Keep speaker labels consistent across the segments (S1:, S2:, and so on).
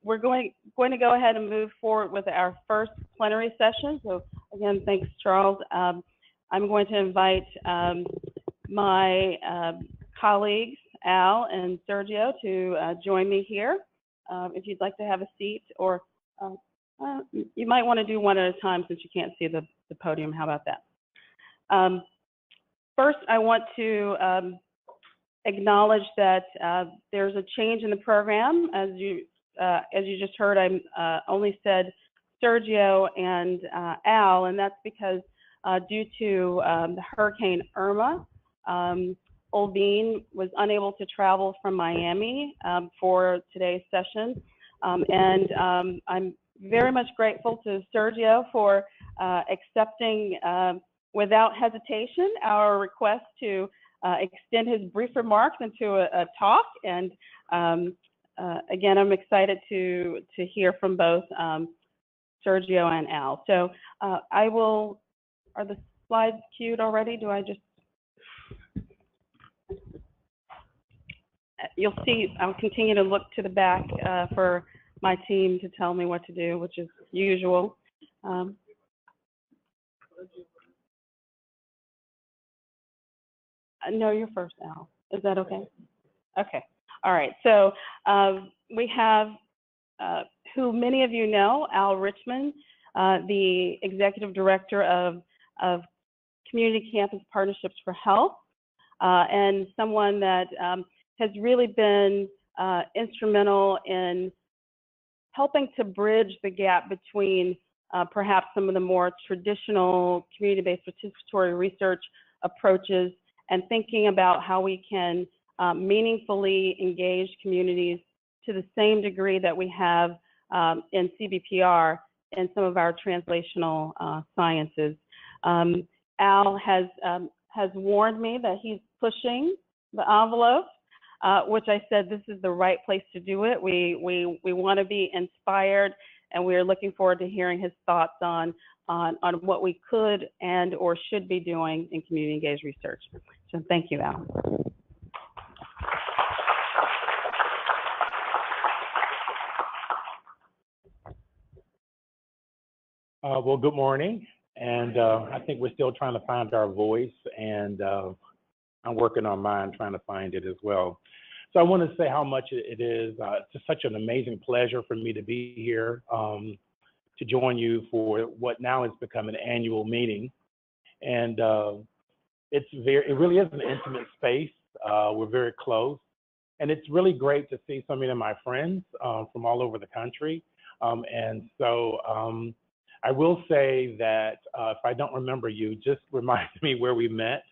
S1: we're going to go ahead and move forward with our first plenary session. So again, thanks, Charles. I'm going to invite my colleagues, Al and Sergio, to join me here. If you'd like to have a seat, or you might want to do one at a time since you can't see the podium. How about that? First, I want to acknowledge that there's a change in the program. As you just heard, I only said Sergio and Al, and that's because due to Hurricane Irma, Old Bean was unable to travel from Miami for today's session. And I'm very much grateful to Sergio for accepting without hesitation our request to extend his brief remarks into a talk. And again, I'm excited to hear from both Sergio and Al. So I will, are the slides queued already? Do I just, you'll see, I'll continue to look to the back for my team to tell me what to do, which is usual. No, you're first, Al. Is that okay? Okay. All right. So we have, who many of you know, Al Richmond, the Executive Director of Community Campus Partnerships for Health, and someone that has really been instrumental in helping to bridge the gap between perhaps some of the more traditional community-based participatory research approaches and thinking about how we can meaningfully engage communities to the same degree that we have in CBPR in some of our translational sciences. Al has warned me that he's pushing the envelope, which I said this is the right place to do it. We want to be inspired, and we are looking forward to hearing his thoughts on what we could and or should be doing in community engaged research. So thank you, Al.
S2: Well, good morning, and I think we're still trying to find our voice, and I'm working on mine, trying to find it as well. So I want to say how much it is. It's just such an amazing pleasure for me to be here to join you for what now has become an annual meeting, and it really is an intimate space. We're very close, and it's really great to see so many of my friends from all over the country, and so I will say that if I don't remember you, just remind me where we met.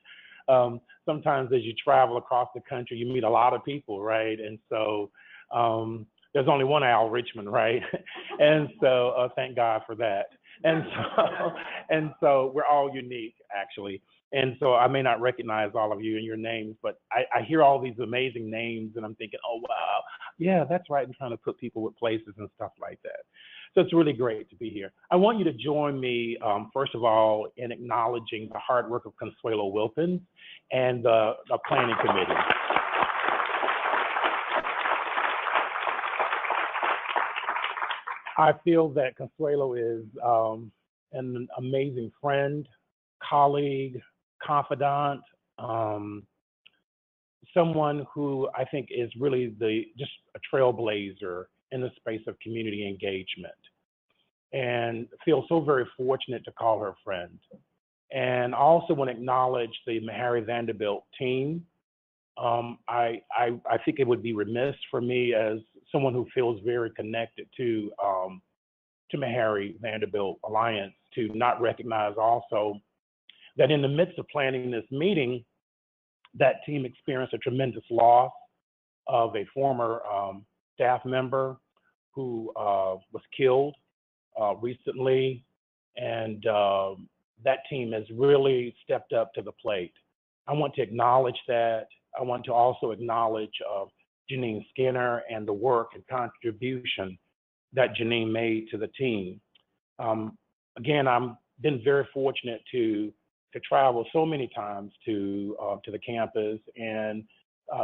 S2: Sometimes as you travel across the country, you meet a lot of people, right? And so there's only one Al Richmond, right? And so thank God for that. And so we're all unique, actually. And so I may not recognize all of you and your names, but I hear all these amazing names and I'm thinking, oh, wow, yeah, that's right. And trying to put people with places and stuff like that. So it's really great to be here. I want you to join me, first of all, in acknowledging the hard work of Consuelo Wilkins and the Planning Committee. I feel that Consuelo is an amazing friend, colleague, confidant, someone who I think is really just a trailblazer in the space of community engagement, and feel so very fortunate to call her friend. And I also want to acknowledge the Meharry-Vanderbilt team. I think it would be remiss for me as someone who feels very connected to Meharry-Vanderbilt Alliance to not recognize also that in the midst of planning this meeting, that team experienced a tremendous loss of a former staff member who was killed recently, and that team has really stepped up to the plate. I want to acknowledge that. I want to also acknowledge Janine Skinner and the work and contribution that Janine made to the team. Again, I've been very fortunate to travel so many times to the campus, and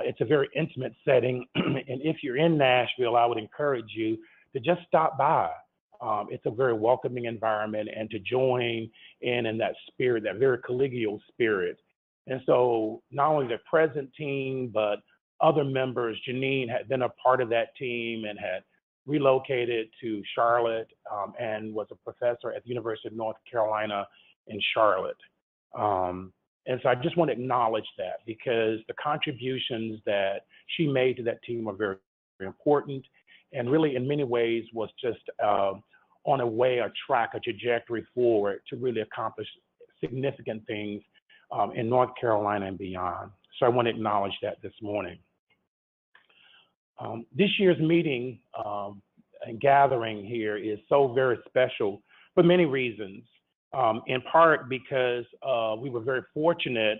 S2: it's a very intimate setting. And if you're in Nashville, I would encourage you to just stop by. It's a very welcoming environment, and to join in that spirit, that very collegial spirit. And so not only the present team, but other members, Janine had been a part of that team and had relocated to Charlotte and was a professor at the University of North Carolina in Charlotte. And so I just want to acknowledge that, because the contributions that she made to that team are very, very important, and really in many ways was just on a track, a trajectory forward to really accomplish significant things in North Carolina and beyond. So I want to acknowledge that this morning. This year's meeting and gathering here is so very special for many reasons. In part because we were very fortunate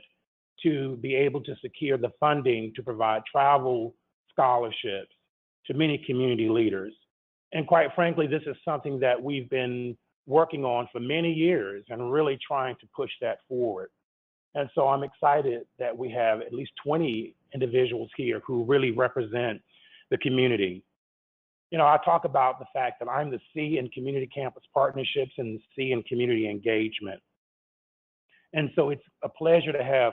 S2: to be able to secure the funding to provide travel scholarships to many community leaders. And quite frankly, this is something that we've been working on for many years and really trying to push that forward. And so I'm excited that we have at least 20 individuals here who really represent the community. You know, I talk about the fact that I'm the C in Community Campus Partnerships and the C in Community Engagement. And so it's a pleasure to have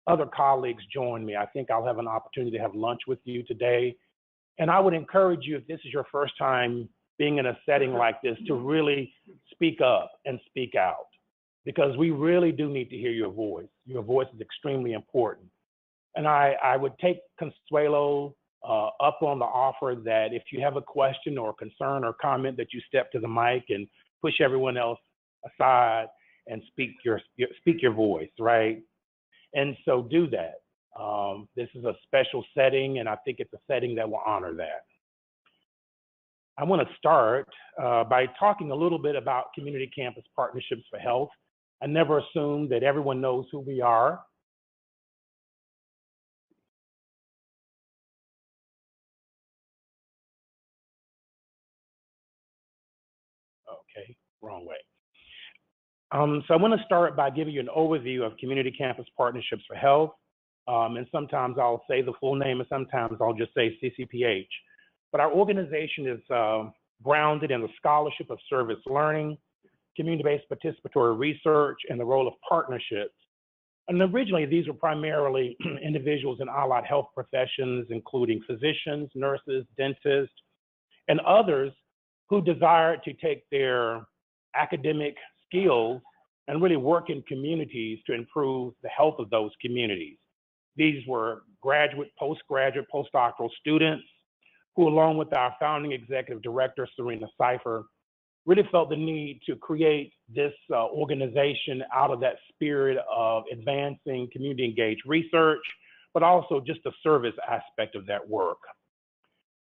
S2: other colleagues join me. I think I'll have an opportunity to have lunch with you today. And I would encourage you, if this is your first time being in a setting like this, to really speak up and speak out, because we really do need to hear your voice. Your voice is extremely important. And I would take Consuelo up on the offer that if you have a question or concern or comment, that you step to the mic and push everyone else aside and speak your voice, right? And so do that. This is a special setting, and I think it's a setting that will honor that. I want to start by talking a little bit about Community Campus Partnerships for Health. I never assumed that everyone knows who we are. Okay, wrong way. So I want to start by giving you an overview of Community Campus Partnerships for Health. And sometimes I'll say the full name, and sometimes I'll just say CCPH. But our organization is grounded in the scholarship of service learning, community-based participatory research, and the role of partnerships. And originally, these were primarily individuals in allied health professions, including physicians, nurses, dentists, and others who desired to take their academic skills and really work in communities to improve the health of those communities. These were graduate, postgraduate, postdoctoral students who, along with our founding executive director, Serena Cipher, really felt the need to create this organization out of that spirit of advancing community engaged research, but also just the service aspect of that work.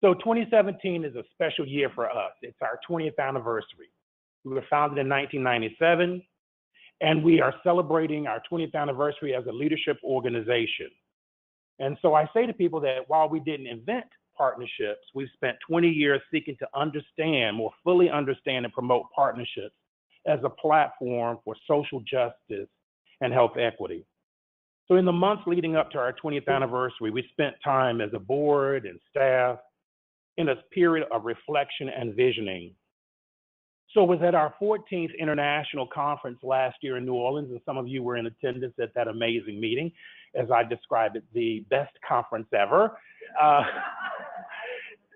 S2: So 2017 is a special year for us. It's our 20th anniversary. We were founded in 1997, and we are celebrating our 20th anniversary as a leadership organization. And so I say to people that while we didn't invent partnerships, we've spent 20 years seeking to understand, more fully understand and promote partnerships as a platform for social justice and health equity. So in the months leading up to our 20th anniversary, we spent time as a board and staff in a period of reflection and visioning. So it was at our 14th international conference last year in New Orleans, and some of you were in attendance at that amazing meeting. As I described it, the best conference ever.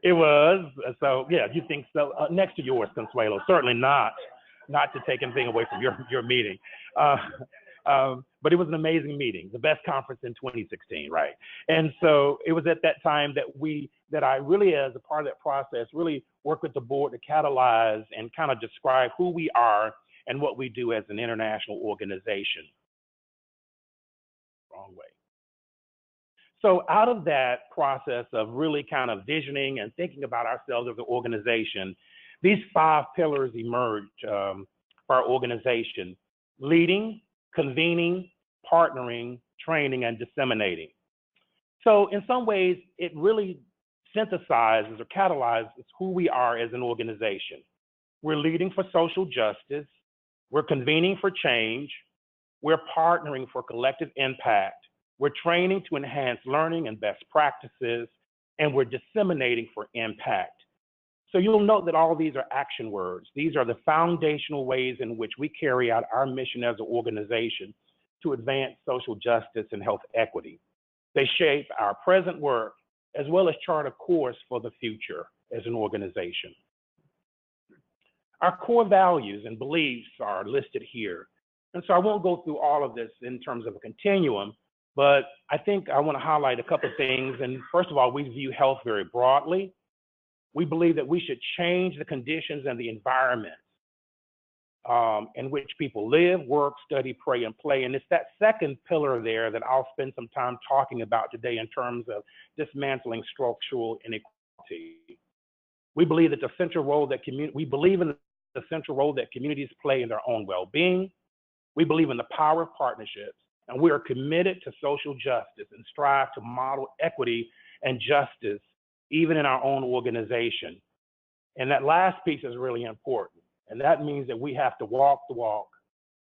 S2: It was, so yeah, you think so? Next to yours, Consuelo, certainly not to take anything away from your meeting. But it was an amazing meeting, the best conference in 2016, right? And so it was at that time that I really, as a part of that process, really worked with the board to catalyze and kind of describe who we are and what we do as an international organization. Wrong way. So out of that process of really kind of visioning and thinking about ourselves as an organization, these 5 pillars emerged for our organization: leading, convening, partnering, training, and disseminating. So in some ways, it really synthesizes or catalyzes who we are as an organization. We're leading for social justice, we're convening for change, we're partnering for collective impact, we're training to enhance learning and best practices, and we're disseminating for impact. So you'll note that all these are action words. These are the foundational ways in which we carry out our mission as an organization to advance social justice and health equity. They shape our present work as well as chart a course for the future as an organization. Our core values and beliefs are listed here. And so I won't go through all of this in terms of a continuum, but I think I want to highlight a couple of things. And first of all, we view health very broadly. We believe that we should change the conditions and the environment in which people live, work, study, pray, and play. And it's that second pillar there that I'll spend some time talking about today in terms of dismantling structural inequality. We believe that the central role that we believe in the central role that communities play in their own well-being. We believe in the power of partnerships, and we are committed to social justice and strive to model equity and justice even in our own organization. And that last piece is really important. And that means that we have to walk the walk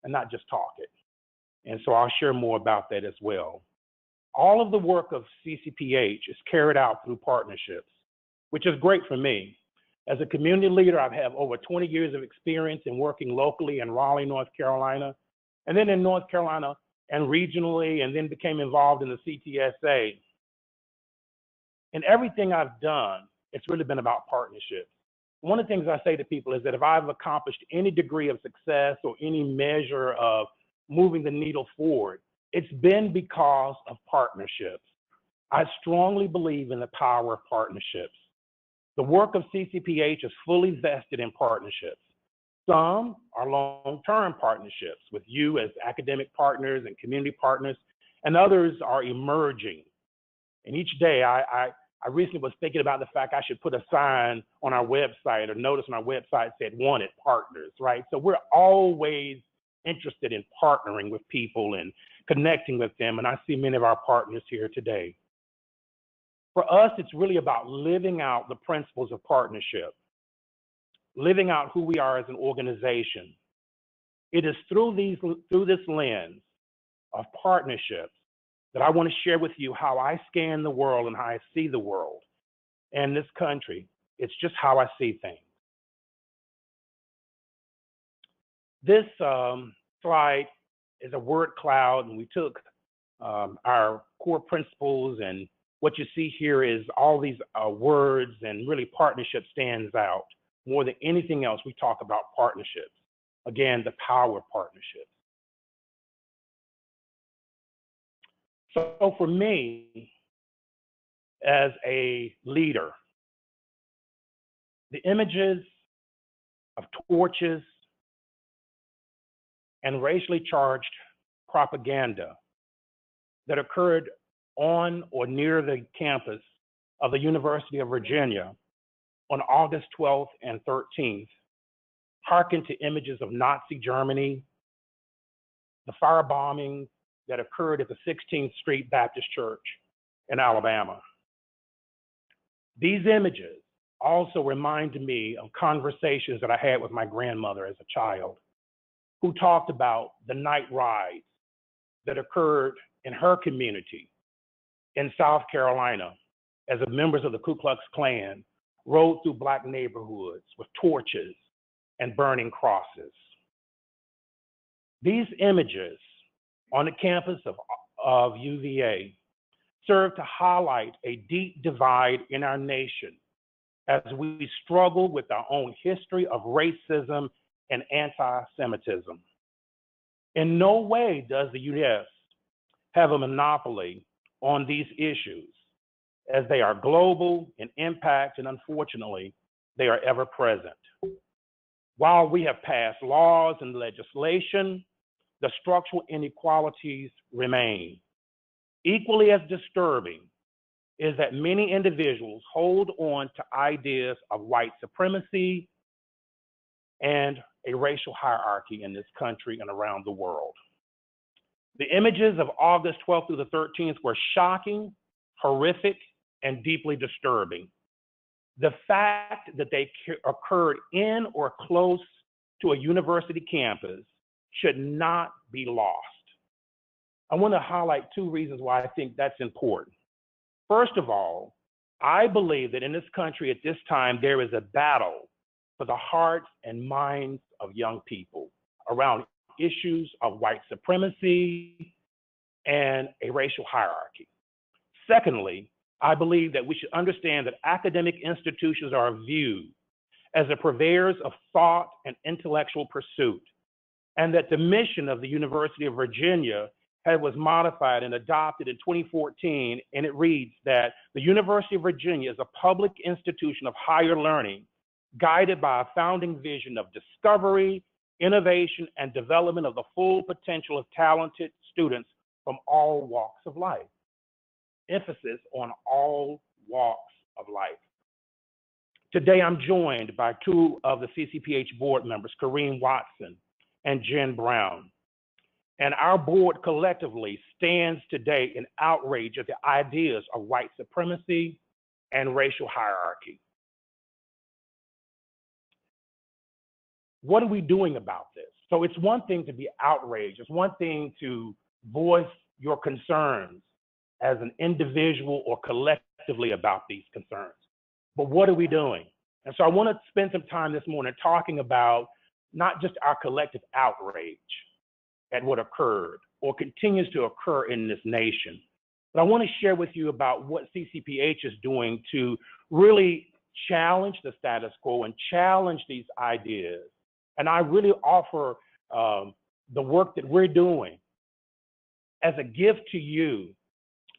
S2: and not just talk it. And so I'll share more about that as well. All of the work of CCPH is carried out through partnerships, which is great for me. As a community leader, I have over 20 years of experience in working locally in Raleigh, North Carolina, and then in North Carolina and regionally, and then became involved in the CTSA. And everything I've done, it's really been about partnerships. One of the things I say to people is that if I've accomplished any degree of success or any measure of moving the needle forward, it's been because of partnerships. I strongly believe in the power of partnerships. The work of CCPH is fully vested in partnerships. Some are long-term partnerships with you as academic partners and community partners, and others are emerging. And each day, I recently was thinking about the fact I should put a sign on our website or notice on our website said wanted partners, right? So we're always interested in partnering with people and connecting with them. And I see many of our partners here today. For us, it's really about living out the principles of partnership, living out who we are as an organization. It is through this lens of partnerships that I want to share with you how I scan the world and how I see the world and this country. It's just how I see things. This slide is a word cloud, and we took our core principles, and what you see here is all these words, and really partnership stands out. More than anything else, we talk about partnerships. Again, the power of partnerships. So for me, as a leader, the images of torches and racially charged propaganda that occurred on or near the campus of the University of Virginia on August 12th and 13th hearken to images of Nazi Germany, the firebombing that occurred at the 16th Street Baptist Church in Alabama. These images also remind me of conversations that I had with my grandmother as a child, who talked about the night rides that occurred in her community in South Carolina as the members of the Ku Klux Klan rode through Black neighborhoods with torches and burning crosses. These images on the campus of UVA serve to highlight a deep divide in our nation as we struggle with our own history of racism and anti-Semitism. In no way does the U.S. have a monopoly on these issues, as they are global in impact, and unfortunately, they are ever present. While we have passed laws and legislation, the structural inequalities remain. Equally as disturbing is that many individuals hold on to ideas of white supremacy and a racial hierarchy in this country and around the world. The images of August 12th through the 13th were shocking, horrific, and deeply disturbing. The fact that they occurred in or close to a university campus should not be lost. I want to highlight two reasons why I think that's important. First of all, I believe that in this country at this time, there is a battle for the hearts and minds of young people around issues of white supremacy and a racial hierarchy. Secondly, I believe that we should understand that academic institutions are viewed as the purveyors of thought and intellectual pursuit, and that the mission of the University of Virginia was modified and adopted in 2014, and it reads that the University of Virginia is a public institution of higher learning, guided by a founding vision of discovery, innovation, and development of the full potential of talented students from all walks of life. Emphasis on all walks of life. Today, I'm joined by two of the CCPH board members, Kareem Watson and Jen Brown. And our board collectively stands today in outrage at the ideas of white supremacy and racial hierarchy. What are we doing about this? So it's one thing to be outraged. It's one thing to voice your concerns as an individual or collectively about these concerns. But what are we doing? And so I want to spend some time this morning talking about not just our collective outrage at what occurred or continues to occur in this nation, but I want to share with you about what CCPH is doing to really challenge the status quo and challenge these ideas. And I really offer the work that we're doing as a gift to you,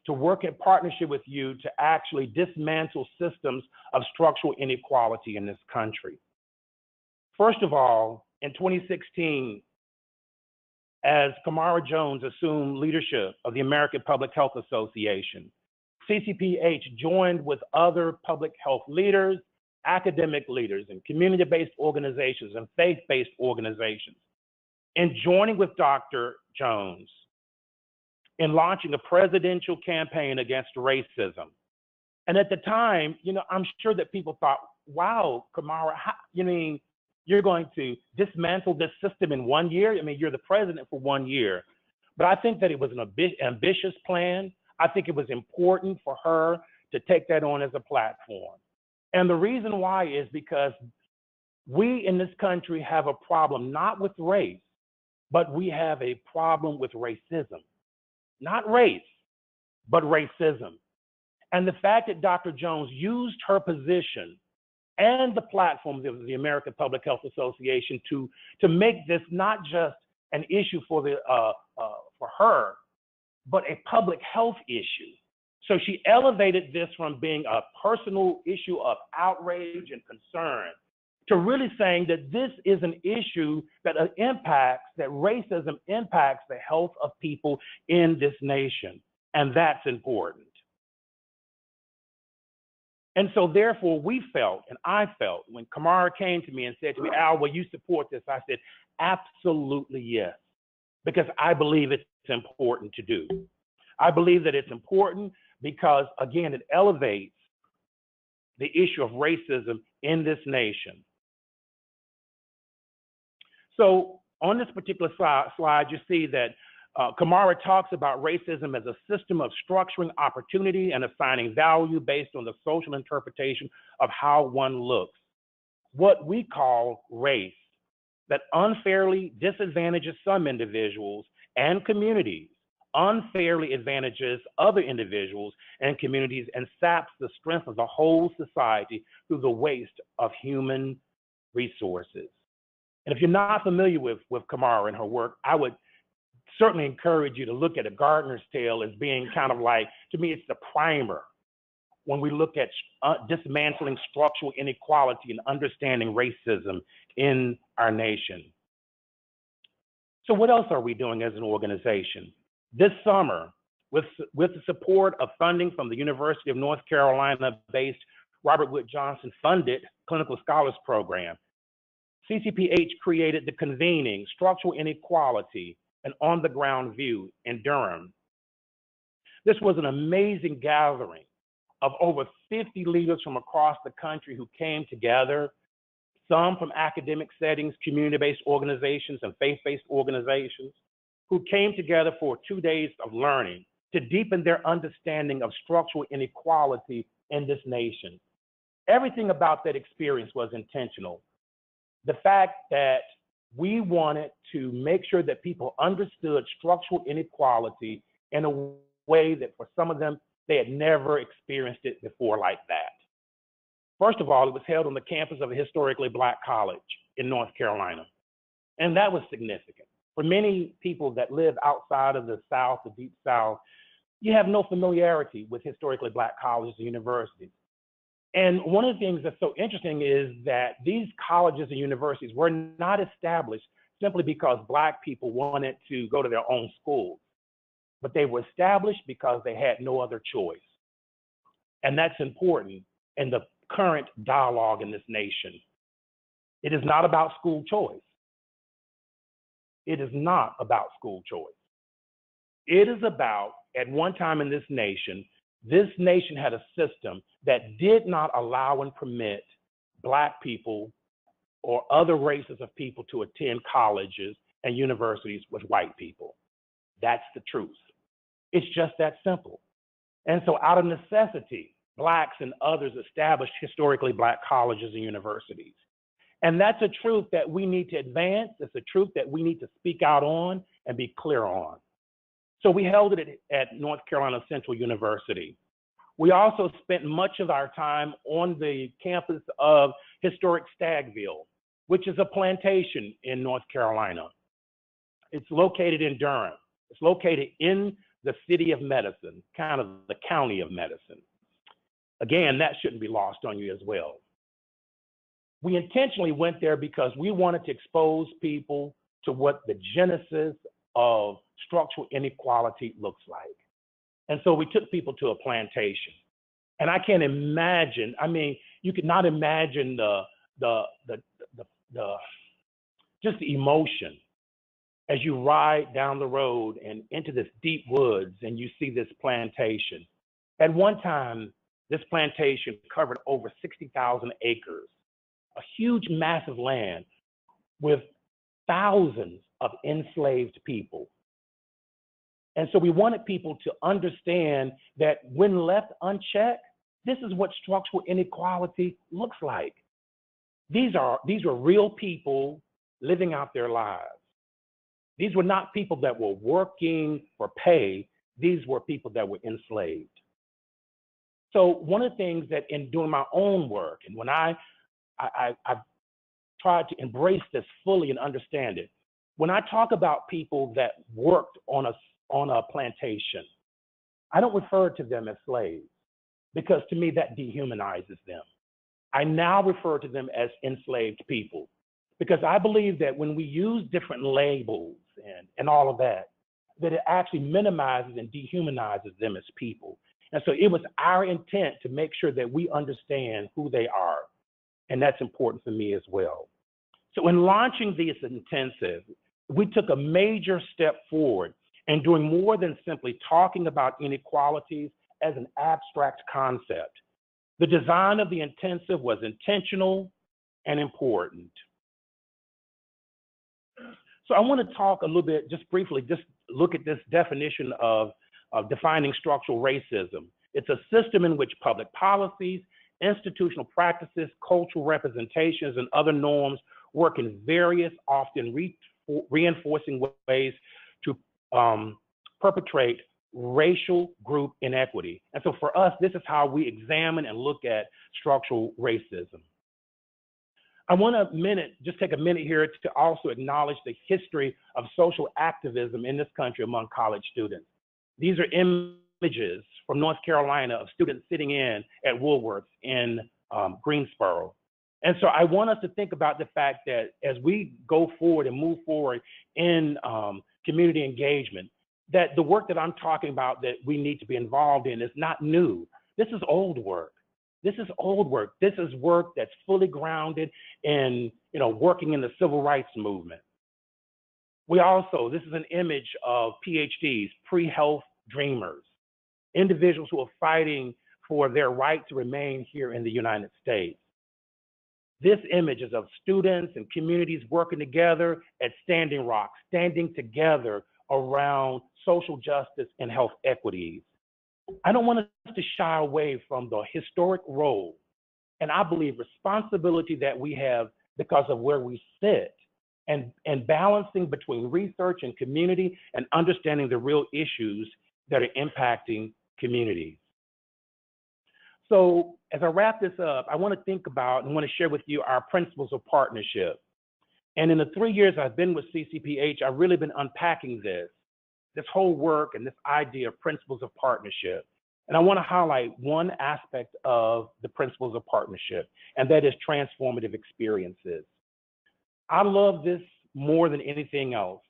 S2: to work in partnership with you to actually dismantle systems of structural inequality in this country. First of all, in 2016, as Kamara Jones assumed leadership of the American Public Health Association, CCPH joined with other public health leaders, academic leaders, and community-based organizations and faith-based organizations in joining with Dr. Jones in launching a presidential campaign against racism. And at the time, I'm sure that people thought, wow, Kamara, you're going to dismantle this system in 1 year? You're the president for 1 year. But I think that it was an ambitious plan. I think it was important for her to take that on as a platform. And the reason why is because we in this country have a problem not with race, but we have a problem with racism. Not race, but racism. And the fact that Dr. Jones used her position and the platform of the American Public Health Association to make this not just an issue for her, but a public health issue. So she elevated this from being a personal issue of outrage and concern to really saying that this is an issue that racism impacts the health of people in this nation. And that's important. And so therefore we felt, and I felt, when Kamara came to me and said to me, Al, will you support this? I said, absolutely yes, because I believe it's important to do. I believe that it's important because, again, it elevates the issue of racism in this nation. So on this particular slide, you see that Kamara talks about racism as a system of structuring opportunity and assigning value based on the social interpretation of how one looks. What we call race, that unfairly disadvantages some individuals and communities, unfairly advantages other individuals and communities, and saps the strength of the whole society through the waste of human resources. And if you're not familiar with Kamara and her work, I would certainly encourage you to look at A Gardener's Tale as being kind of like, to me, it's the primer when we look at dismantling structural inequality and understanding racism in our nation. So what else are we doing as an organization? This summer, with the support of funding from the University of North Carolina-based Robert Wood Johnson-funded Clinical Scholars Program, CCPH created the Convening Structural Inequality, an on-the-ground view in Durham. This was an amazing gathering of over 50 leaders from across the country who came together, some from academic settings, community-based organizations, and faith-based organizations, who came together for 2 days of learning to deepen their understanding of structural inequality in this nation. Everything about that experience was intentional. The fact that we wanted to make sure that people understood structural inequality in a way that for some of them, they had never experienced it before like that. First of all, it was held on the campus of a historically Black college in North Carolina. And that was significant. For many people that live outside of the South, the Deep South, you have no familiarity with historically Black colleges and universities. And one of the things that's so interesting is that these colleges and universities were not established simply because Black people wanted to go to their own schools, but they were established because they had no other choice. And that's important in the current dialogue in this nation. It is not about school choice. It is not about school choice. It is about, at one time in this nation had a system that did not allow and permit Black people or other races of people to attend colleges and universities with white people. That's the truth. It's just that simple. And so out of necessity, Blacks and others established historically Black colleges and universities. And that's a truth that we need to advance. It's a truth that we need to speak out on and be clear on. So we held it at North Carolina Central University. We also spent much of our time on the campus of historic Staggville, which is a plantation in North Carolina. It's located in Durham. It's located in the city of Medicine, kind of the county of Medicine. Again, that shouldn't be lost on you as well. We intentionally went there because we wanted to expose people to what the genesis of structural inequality looks like. And so we took people to a plantation. And I can't imagine, I mean, you could not imagine just the emotion as you ride down the road and into this deep woods and you see this plantation. At one time, this plantation covered over 60,000 acres, a huge, massive land with thousands of enslaved people. And so we wanted people to understand that when left unchecked, this is what structural inequality looks like. These were real people living out their lives. These were not people that were working for pay. These were people that were enslaved. So one of the things that in doing my own work, and when I've tried to embrace this fully and understand it, when I talk about people that worked on a plantation, I don't refer to them as slaves, because to me that dehumanizes them. I now refer to them as enslaved people, because I believe that when we use different labels and all of that, that it actually minimizes and dehumanizes them as people. And so it was our intent to make sure that we understand who they are. And that's important for me as well. So in launching this intensive, we took a major step forward in doing more than simply talking about inequalities as an abstract concept. The design of the intensive was intentional and important. So I want to talk a little bit, just briefly, just look at this definition of defining structural racism. It's a system in which public policies, institutional practices, cultural representations, and other norms work in various, often reinforcing ways to perpetrate racial group inequity. And so for us, this is how we examine and look at structural racism. I want just take a minute here to also acknowledge the history of social activism in this country among college students. These are images from North Carolina of students sitting in at Woolworth's in Greensboro. And so I want us to think about the fact that as we go forward and move forward in community engagement, that the work that I'm talking about that we need to be involved in is not new. This is old work. This is old work. This is work that's fully grounded in, working in the civil rights movement. This is an image of PhDs, pre-health dreamers, individuals who are fighting for their right to remain here in the United States. This image is of students and communities working together at Standing Rock, standing together around social justice and health equities. I don't want us to shy away from the historic role and I believe responsibility that we have because of where we sit and balancing between research and community and understanding the real issues that are impacting communities. So as I wrap this up, I want to think about and want to share with you our principles of partnership. And in the 3 years I've been with CCPH, I've really been unpacking this whole work and this idea of principles of partnership. And I want to highlight one aspect of the principles of partnership, and that is transformative experiences. I love this more than anything else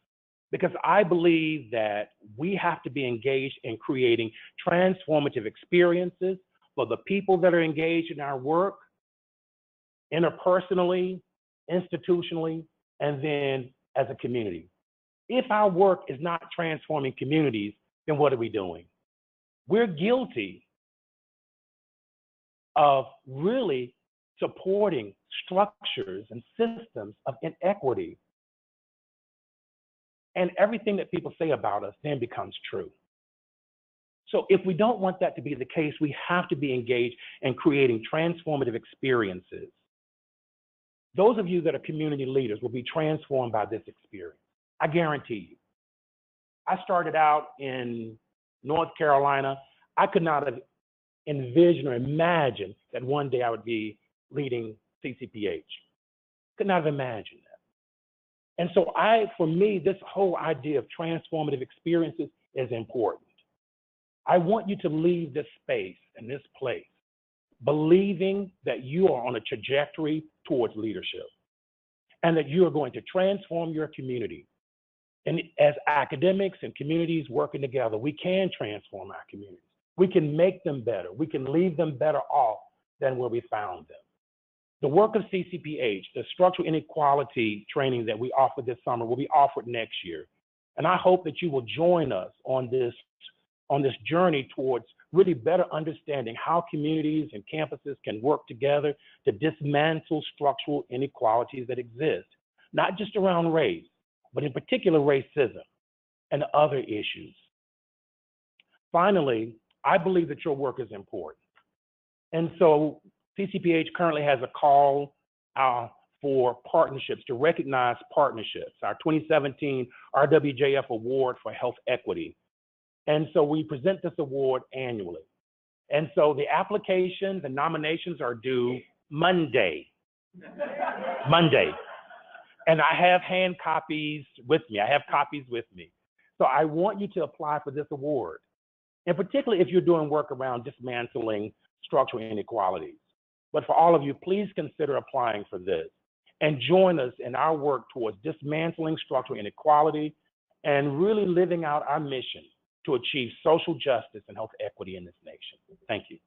S2: because I believe that we have to be engaged in creating transformative experiences for the people that are engaged in our work, interpersonally, institutionally, and then as a community. If our work is not transforming communities, then what are we doing? We're guilty of really supporting structures and systems of inequity. And everything that people say about us then becomes true. So if we don't want that to be the case, we have to be engaged in creating transformative experiences. Those of you that are community leaders will be transformed by this experience. I guarantee you. I started out in North Carolina. I could not have envisioned or imagined that one day I would be leading CCPH. Could not have imagined that. And so for me, this whole idea of transformative experiences is important. I want you to leave this space and this place believing that you are on a trajectory towards leadership and that you are going to transform your community. And as academics and communities working together, we can transform our communities. We can make them better. We can leave them better off than where we found them. The work of CCPH, the structural inequality training that we offer this summer, will be offered next year. And I hope that you will join us on this journey towards really better understanding how communities and campuses can work together to dismantle structural inequalities that exist, not just around race, but in particular racism and other issues. Finally, I believe that your work is important. And so CCPH currently has a call for partnerships, to recognize partnerships, our 2017 RWJF Award for Health Equity. And so we present this award annually. And so the applications and nominations are due Monday. And I have hand copies with me. I have copies with me. So I want you to apply for this award. And particularly if you're doing work around dismantling structural inequalities. But for all of you, please consider applying for this and join us in our work towards dismantling structural inequality and really living out our mission to achieve social justice and health equity in this nation. Thank you.